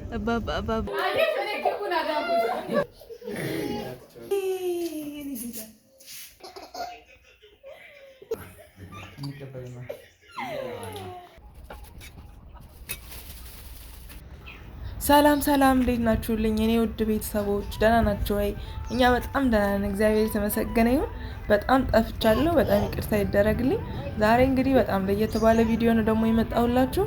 አባባ ሰላም ሰላም፣ እንዴት ናችሁልኝ የኔ ውድ ቤተሰቦች? ደህና ናችሁ ወይ? እኛ በጣም ደህና ነን፣ እግዚአብሔር የተመሰገነ ይሁን። በጣም ጠፍቻለሁ፣ በጣም ይቅርታ ይደረግልኝ። ዛሬ እንግዲህ በጣም ለየት ባለ ቪዲዮ ነው ደግሞ የመጣሁላችሁ።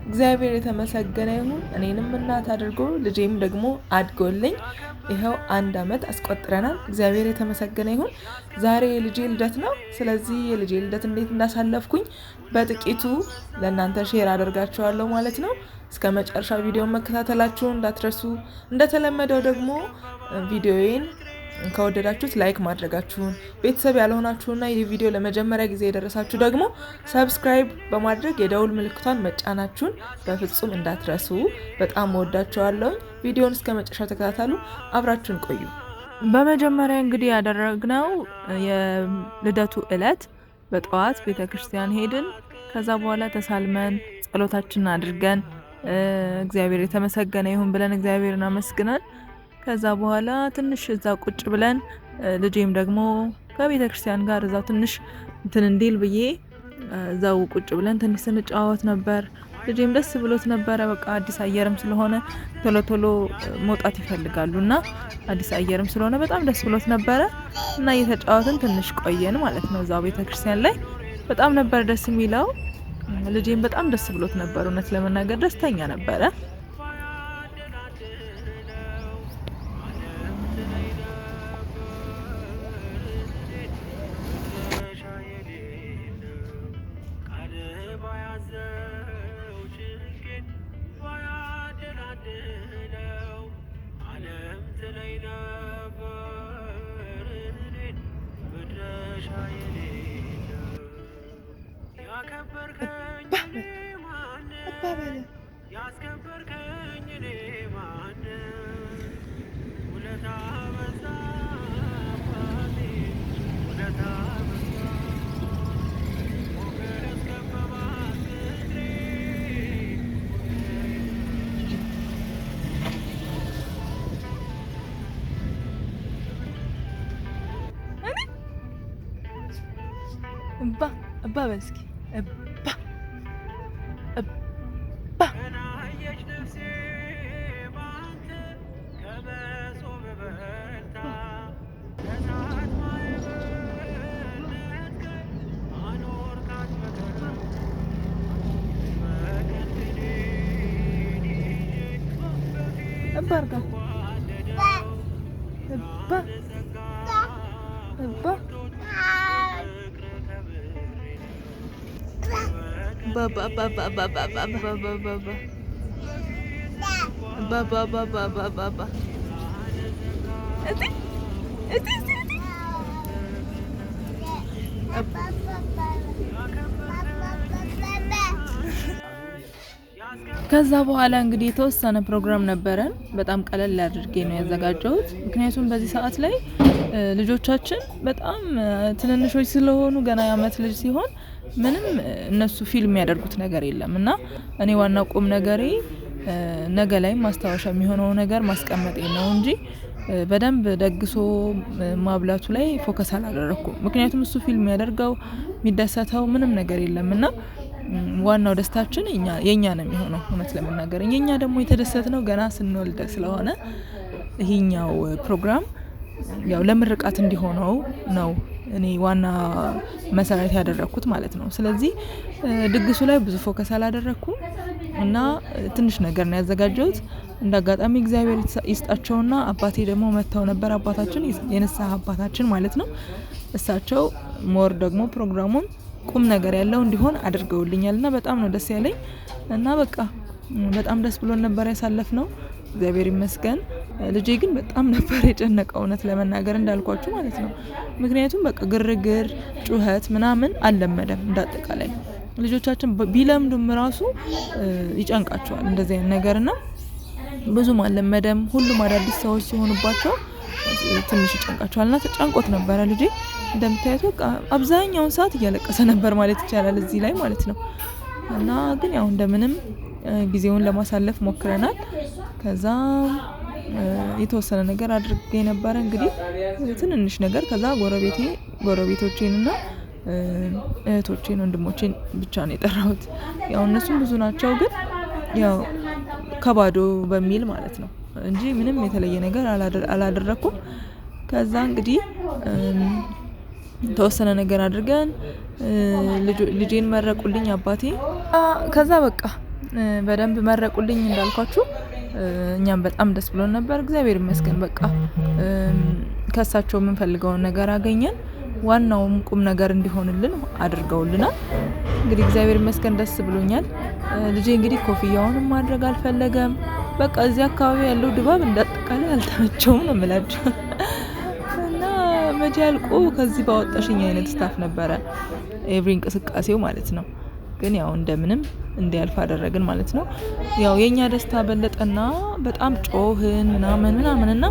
እግዚአብሔር የተመሰገነ ይሁን። እኔንም እናት አድርጎ ልጄም ደግሞ አድጎልኝ ይኸው 1 አመት አስቆጥረናል። እግዚአብሔር የተመሰገነ ይሁን። ዛሬ የልጄ ልደት ነው። ስለዚህ የልጄ ልደት እንዴት እንዳሳለፍኩኝ በጥቂቱ ለእናንተ ሼር አደርጋችኋለሁ ማለት ነው። እስከ መጨረሻ ቪዲዮ መከታተላችሁን እንዳትረሱ። እንደተለመደው ደግሞ ቪዲዮዬን ከወደዳችሁት ላይክ ማድረጋችሁን፣ ቤተሰብ ያልሆናችሁና ይህ ቪዲዮ ለመጀመሪያ ጊዜ የደረሳችሁ ደግሞ ሰብስክራይብ በማድረግ የደውል ምልክቷን መጫናችሁን በፍጹም እንዳትረሱ። በጣም ወዳችኋለሁ። ቪዲዮውን እስከ መጨረሻ ተከታተሉ፣ አብራችሁን ቆዩ። በመጀመሪያ እንግዲህ ያደረግነው የልደቱ ዕለት በጠዋት ቤተክርስቲያን ሄድን። ከዛ በኋላ ተሳልመን ጸሎታችንን አድርገን እግዚአብሔር የተመሰገነ ይሁን ብለን እግዚአብሔርን አመስግነን ከዛ በኋላ ትንሽ እዛ ቁጭ ብለን ልጄም ደግሞ ከቤተ ክርስቲያን ጋር እዛው ትንሽ እንትን እንዲል ብዬ እዛው ቁጭ ብለን ትንሽ ስንጫወት ነበር። ልጄም ደስ ብሎት ነበረ። በቃ አዲስ አየርም ስለሆነ ቶሎ ቶሎ መውጣት ይፈልጋሉና አዲስ አየርም ስለሆነ በጣም ደስ ብሎት ነበረ እና እየተጫወትን ትንሽ ቆየን ማለት ነው እዛው ቤተ ክርስቲያን ላይ። በጣም ነበር ደስ የሚለው። ልጄም በጣም ደስ ብሎት ነበር። እውነት ለመናገር ደስተኛ ነበረ። أبا بسكي أبا أبا أبا أرقى أبا أبا بابا بابا بابا بابا بابا بابا بابا بابا بابا ከዛ በኋላ እንግዲህ የተወሰነ ፕሮግራም ነበረን። በጣም ቀለል አድርጌ ነው ያዘጋጀሁት። ምክንያቱም በዚህ ሰዓት ላይ ልጆቻችን በጣም ትንንሾች ስለሆኑ ገና የአመት ልጅ ሲሆን ምንም እነሱ ፊልም ያደርጉት ነገር የለም እና እኔ ዋናው ቁም ነገሬ ነገ ላይ ማስታወሻ የሚሆነው ነገር ማስቀመጥ ነው እንጂ በደንብ ደግሶ ማብላቱ ላይ ፎከስ አላደረኩም። ምክንያቱም እሱ ፊልም ያደርገው የሚደሰተው ምንም ነገር የለምና ዋናው ደስታችን የኛ ነው የሚሆነው። እውነት ለመናገር የኛ ደግሞ የተደሰትነው ገና ስንወልድ ስለሆነ ይሄኛው ፕሮግራም ያው ለምርቃት እንዲሆነው ነው እኔ ዋና መሰረት ያደረኩት ማለት ነው። ስለዚህ ድግሱ ላይ ብዙ ፎከስ አላደረኩም እና ትንሽ ነገር ነው ያዘጋጀሁት። እንዳጋጣሚ እግዚአብሔር ይስጣቸውና አባቴ ደግሞ መተው ነበር። አባታችን የነሳህ አባታችን ማለት ነው። እሳቸው ሞር ደግሞ ፕሮግራሙን ቁም ነገር ያለው እንዲሆን አድርገውልኛልና በጣም ነው ደስ ያለኝ እና በቃ በጣም ደስ ብሎን ነበር ያሳለፍነው። እግዚአብሔር ይመስገን። ልጄ ግን በጣም ነበር የጨነቀው እውነት ለመናገር እንዳልኳችሁ ማለት ነው። ምክንያቱም በቃ ግርግር፣ ጩኸት ምናምን አልለመደም። እንዳጠቃላይ ልጆቻችን ቢለምዱም ራሱ ይጨንቃቸዋል እንደዚህ አይነት ነገርና ብዙም አልለመደም። ሁሉም አዳዲስ ሰዎች ሲሆኑባቸው ትንሽ ይጨንቃቸዋልና ተጨንቆት ነበረ ልጄ። እንደምታዩት በቃ አብዛኛውን ሰዓት እያለቀሰ ነበር ማለት ይቻላል እዚህ ላይ ማለት ነው። እና ግን ያው እንደምንም ጊዜውን ለማሳለፍ ሞክረናል። ከዛ የተወሰነ ነገር አድርጌ ነበረ እንግዲህ ትንንሽ ነገር። ከዛ ጎረቤቶቼንና እህቶቼን ወንድሞቼን ብቻ ነው የጠራሁት። ያው እነሱም ብዙ ናቸው ግን ያው ከባዶ በሚል ማለት ነው እንጂ ምንም የተለየ ነገር አላደረኩም። ከዛ እንግዲህ ተወሰነ ነገር አድርገን ልጄን መረቁልኝ አባቴ። ከዛ በቃ በደንብ መረቁልኝ እንዳልኳችሁ። እኛም በጣም ደስ ብሎን ነበር። እግዚአብሔር ይመስገን በቃ ከሳቸው የምንፈልገውን ነገር አገኘን። ዋናውም ቁም ነገር እንዲሆንልን አድርገውልናል። እንግዲህ እግዚአብሔር ይመስገን ደስ ብሎኛል። ልጄ እንግዲህ ኮፍያውንም ማድረግ አልፈለገም። በቃ እዚህ አካባቢ ያለው ድባብ እንዳጠቃላይ አልተመቸውም ነው የምላችሁ። እና መቼ ያልቁ ከዚህ ባወጣሽኝ አይነት ስታፍ ነበረ ኤቭሪ እንቅስቃሴው ማለት ነው። ግን ያው እንደምንም እንዲያልፍ አደረግን ማለት ነው። ያው የኛ ደስታ በለጠና በጣም ጮህን ምናምን እና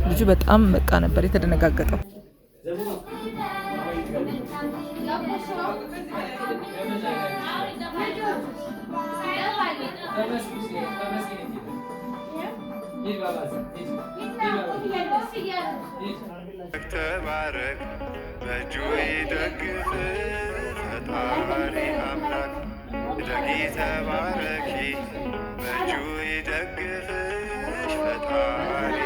ልጁ በጣም በቃ ነበር የተደነጋገጠው። ተባረክ በእጁ ይደግፍ ፈጣሪ አምላክ ደጊ ተባረኪ በእጁ ይደግፍሽ ፈጣሪ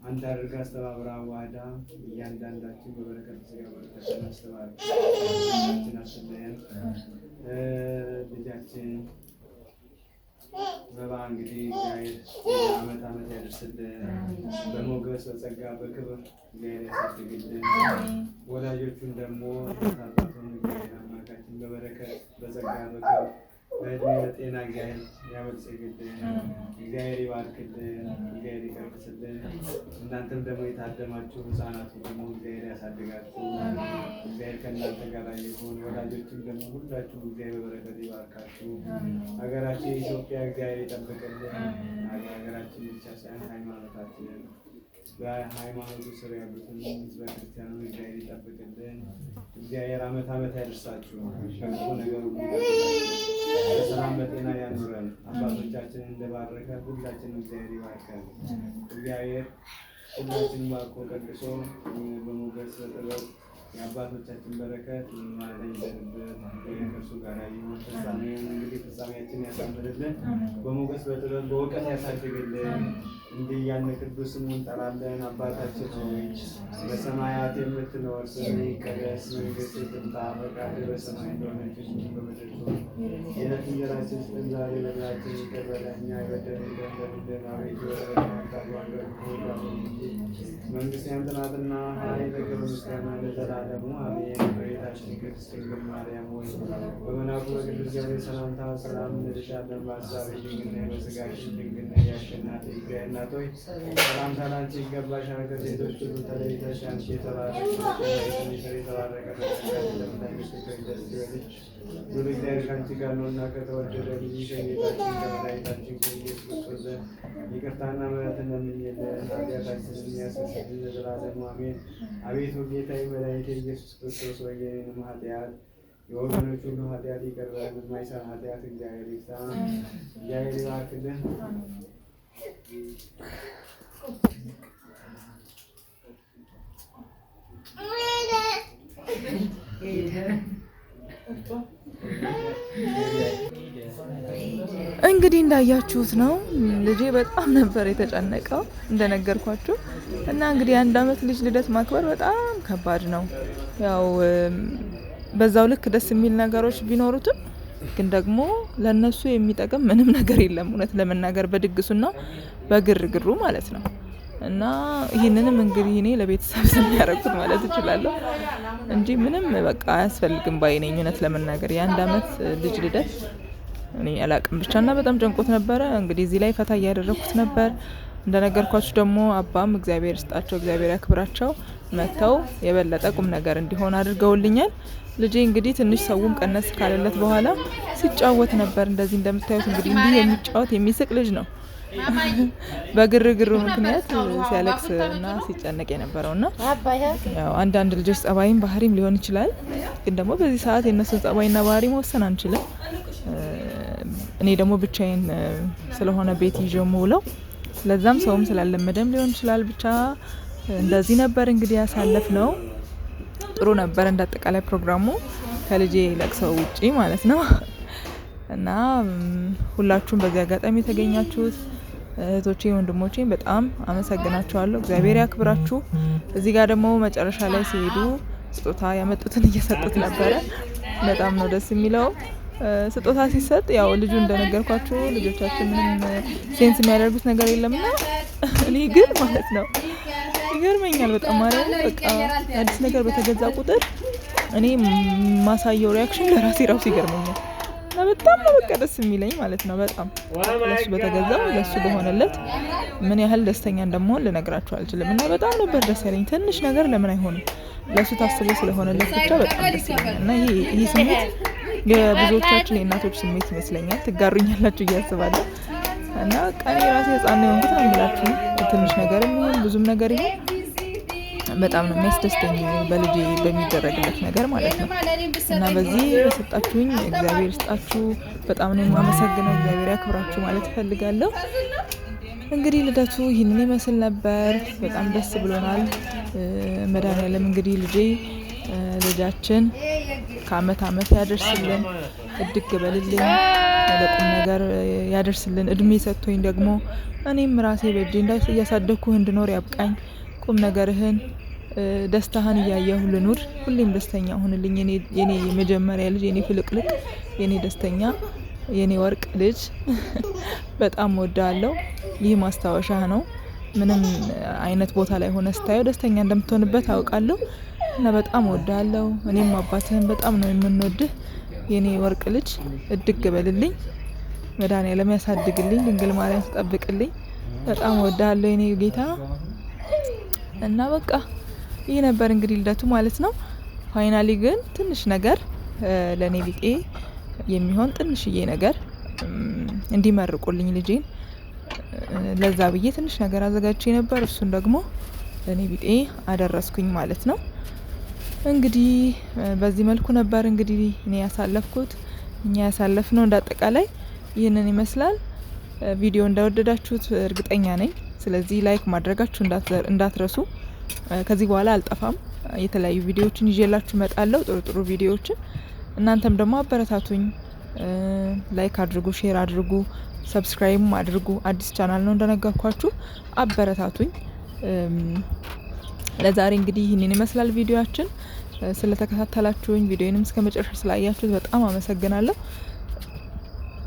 አንድ አድርጋ አስተባብራ ዋዳ እያንዳንዳችን በበረከት ስጋ በረከት እናስተባብር። አስለየን ልጃችን መባ እንግዲህ ዓመት ዓመት ያደርስልን፣ በሞገስ በጸጋ በክብር እግዚአብሔር ያሳድግልን። ወላጆቹን ደግሞ ታባቱን እግዚአብሔር አምላካችን በበረከት በጸጋ በክብር በእድሜ በጤና እግዚአብሔር ያበልጽግልን፣ እግዚአብሔር ይባርክልን፣ እግዚአብሔር ይቀድስልን። እናንተም ደግሞ የታደማችሁ ሕፃናቱ ደግሞ እግዚአብሔር ያሳድጋችሁ፣ እግዚአብሔር ከእናንተ ጋር ይሁን። ወላጆችም ደግሞ ሁላችሁ እግዚአብሔር በበረከት ይባርካችሁ። ሀገራችን የኢትዮጵያ እግዚአብሔር ይጠብቅልን። ሀገራችን ብቻ ሳይሆን ሃይማኖታችንን በሃይማኖቱ ስር ያሉትን ህዝበ ክርስቲያኑን እግዚአብሔር ይጠብቅልን። እግዚአብሔር ዓመት ዓመት ያደርሳችሁ፣ ከክፉ ነገር ሁሉ በሰላም በጤና ያኑረን። አባቶቻችንን እንደባረከ ሁላችንም እግዚአብሔር ይባርከን። እግዚአብሔር ሁላችንም ባርኮ ቀድሶ በሞገስ በጥበብ የአባቶቻችን በረከት ማለይደንበት ከእርሱ ጋር ይሁን። ፍጻሜውን እንግዲህ ፍጻሜያችን ያሳምርልን፣ በሞገስ በጥበብ በእውቀት ያሳድግልን። እንዲህ እያልን ቅዱስ ስሙን እንጠራለን። አባታችን ሆይ በሰማያት የምትኖር ስምህ ይቀደስ፣ መንግሥትህ ትምጣ፣ ፈቃድህ በሰማይ እንደሆነች እንዲሁም በምድር ትሁን። የዕለት እንጀራችንን ስጠን ዛሬ፣ በደላችንን ይቅር በለን እኛ የበደሉንን እንደምንል፣ አቤቱ ወደ ፈተና አታግባን እንጂ መንግሥት ያንተ ናትና ኃይል፣ ክብር፣ ምስጋና ለዘላለሙ አሜን። እመቤታችን ቅድስት ድንግል ማርያም ሆይ በመልአኩ በቅዱስ ገብርኤል ሰላምታ ሰላም እንልሻለን። በሐሳብሽ ድንግል ነሽ፣ በሥጋሽም ድንግል ነሽ። የአሸናፊ እግዚአብሔር እናት ሆይ ሰላምታ ላንቺ ይገባሻል። ከሴቶች ሁሉ ተለይተሽ አንቺ የተባረክሽ ነሽ፣ የተባረከ ተመታሽ ደስ ይበልሽ፣ ሉል እግዚአብሔር ከአንቺ ጋር ነውና ከተወደደ ልጅሽ ከጌታችን ከመድኃኒታችን ከኢየሱስ ክርስቶስ ዘንድ ይቅርታና ምሕረትን ለምኝልን ኃጢአታችንን የሚያስተሰርይልን ለዘላለሙ አሜን። አቤቱ ጌታዬ መድኃኒቴ ኢየሱስ ክርስቶስ ሆይ የእኔንም ኃጢአት የወገኖች ሁሉ ኃጢአት ይቅር በለን። የማይሰራ ኃጢአት እግዚአብሔር ይፍታ። እግዚአብሔር ይባርክልን። እንግዲህ እንዳያችሁት ነው ልጄ በጣም ነበር የተጨነቀው እንደነገርኳችሁ። እና እንግዲህ አንድ አመት ልጅ ልደት ማክበር በጣም ከባድ ነው። ያው በዛው ልክ ደስ የሚል ነገሮች ቢኖሩትም ግን ደግሞ ለነሱ የሚጠቅም ምንም ነገር የለም እውነት ለመናገር በድግሱና በግርግሩ ማለት ነው። እና ይህንንም እንግዲህ እኔ ለቤተሰብ ስለሚያደርጉት ማለት እችላለሁ እንጂ ምንም በቃ አያስፈልግም ባይ ነኝ እውነት ለመናገር። የአንድ አመት ልጅ ልደት እኔ አላቅም ብቻና በጣም ጨንቆት ነበረ። እንግዲህ እዚህ ላይ ፈታ እያደረኩት ነበር። እንደነገርኳችሁ ደግሞ አባም እግዚአብሔር ይስጣቸው እግዚአብሔር ያክብራቸው መተው የበለጠ ቁም ነገር እንዲሆን አድርገውልኛል። ልጄ እንግዲህ ትንሽ ሰውም ቀነስ ካለለት በኋላ ሲጫወት ነበር። እንደዚህ እንደምታዩት እንግዲህ እንዲህ የሚጫወት የሚስቅ ልጅ ነው። በግርግሩ ምክንያት ሲያለቅስ እና ሲጨነቅ የነበረውና ያው አንዳንድ ልጆች ጸባይም ባህሪም ሊሆን ይችላል። ግን ደግሞ በዚህ ሰዓት የነሱን ጸባይና ባህሪ መወሰን አንችልም። እኔ ደግሞ ብቻዬን ስለሆነ ቤት ይዤው የምውለው ለዛም ሰውም ስላለመደም ሊሆን ይችላል። ብቻ እንደዚህ ነበር እንግዲህ ያሳለፍ ነው። ጥሩ ነበር እንዳጠቃላይ ፕሮግራሙ ከልጄ ለቅሰው ውጪ ማለት ነው። እና ሁላችሁም በዚህ አጋጣሚ የተገኛችሁት እህቶቼ ወንድሞቼ በጣም አመሰግናችኋለሁ። እግዚአብሔር ያክብራችሁ። እዚህ ጋር ደግሞ መጨረሻ ላይ ሲሄዱ ስጦታ ያመጡትን እየሰጡት ነበረ። በጣም ነው ደስ የሚለው። ስጦታ ሲሰጥ ያው ልጁ እንደነገርኳችሁ ልጆቻችን ምንም ሴንስ የሚያደርጉት ነገር የለምና እኔ ግን ማለት ነው ይገርመኛል በጣም ማለት በቃ አዲስ ነገር በተገዛ ቁጥር እኔ ማሳየው ሪአክሽን ለራሴ ራሱ ይገርመኛል። እና በጣም ነው በቃ ደስ የሚለኝ ማለት ነው። በጣም ለሱ በተገዛው ለሱ በሆነለት ምን ያህል ደስተኛ እንደምሆን ልነግራችሁ አልችልም። እና በጣም ነበር ደስ ያለኝ። ትንሽ ነገር ለምን አይሆንም ለሱ ታስቦ ስለሆነለት ብቻ በጣም ደስ ይለኛል። እና ይሄ ስሜት የብዙዎቻችን የእናቶች ስሜት ይመስለኛል። ትጋሩኛላችሁ እያስባለሁ። እና ቀኔ ራሴ ህፃን ነው የሆንኩት ነው የምላችሁ። ትንሽ ነገርም ይሁን ብዙም ነገር ይሁን በጣም ነው የሚያስደስተኝ በልጄ በሚደረግለት ነገር ማለት ነው። እና በዚህ በሰጣችሁኝ እግዚአብሔር ይስጣችሁ። በጣም ነው የማመሰግነው። እግዚአብሔር ያክብራችሁ ማለት እፈልጋለሁ። እንግዲህ ልደቱ ይህንን ይመስል ነበር። በጣም ደስ ብሎናል። መድኃኒዓለም እንግዲህ ልጃችን ከአመት አመት ያደርስልን፣ እድግ በልልኝ፣ ለቁም ነገር ያደርስልን። እድሜ ሰጥቶኝ ደግሞ እኔም ራሴ በእጄ እያሳደግኩህ እንድኖር ያብቃኝ። ቁም ነገርህን ደስታህን እያየሁ ልኑር። ሁሌም ደስተኛ ሁንልኝ የኔ የመጀመሪያ ልጅ፣ የኔ ፍልቅልቅ፣ የኔ ደስተኛ፣ የኔ ወርቅ ልጅ። በጣም ወዳለሁ። ይህ ማስታወሻህ ነው። ምንም አይነት ቦታ ላይ ሆነ ስታየው ደስተኛ እንደምትሆንበት አውቃለሁ እና በጣም ወዳለሁ። እኔም አባትህን በጣም ነው የምንወድህ የኔ ወርቅ ልጅ። እድግ በልልኝ፣ መድኃኒዓለም ያሳድግልኝ፣ ድንግል ማርያም ትጠብቅልኝ። በጣም ወዳለሁ የኔ ጌታ። እና በቃ ይህ ነበር እንግዲህ ልደቱ ማለት ነው። ፋይናሊ ግን ትንሽ ነገር ለኔ ቢጤ የሚሆን ትንሽዬ ነገር እንዲመርቁልኝ ልጄን ለዛ ብዬ ትንሽ ነገር አዘጋጅቼ ነበር። እሱን ደግሞ ለኔ ቢጤ አደረስኩኝ ማለት ነው። እንግዲህ በዚህ መልኩ ነበር እንግዲህ እኔ ያሳለፍኩት፣ እኛ ያሳለፍነው እንዳጠቃላይ ይህንን ይመስላል። ቪዲዮ እንደወደዳችሁት እርግጠኛ ነኝ። ስለዚህ ላይክ ማድረጋችሁ እንዳትረሱ። ከዚህ በኋላ አልጠፋም። የተለያዩ ቪዲዮዎችን ይዤላችሁ እመጣለሁ፣ ጥሩ ጥሩ ቪዲዮዎችን። እናንተም ደግሞ አበረታቱኝ። ላይክ አድርጉ፣ ሼር አድርጉ፣ ሰብስክራይብ አድርጉ። አዲስ ቻናል ነው እንደነገርኳችሁ፣ አበረታቱኝ። ለዛሬ እንግዲህ ይህንን ይመስላል ቪዲዮአችን። ስለተከታተላችሁኝ ቪዲዮንም እስከ መጨረሻ ስላያችሁት በጣም አመሰግናለሁ።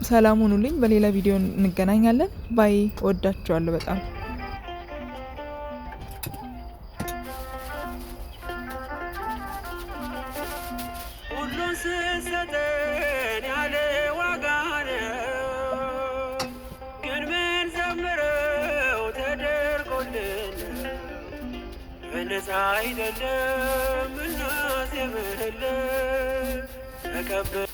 ሰላም ሁኑልኝ። በሌላ ቪዲዮ እንገናኛለን። ባይ። ወዳችኋለሁ በጣም። ሁሉን ስትሰጠን ያለ ዋጋ ነው፣ ግን ምን ዘምረው ተደርጎልን በነፃ አይደለም እናዜምህልን ተቀበል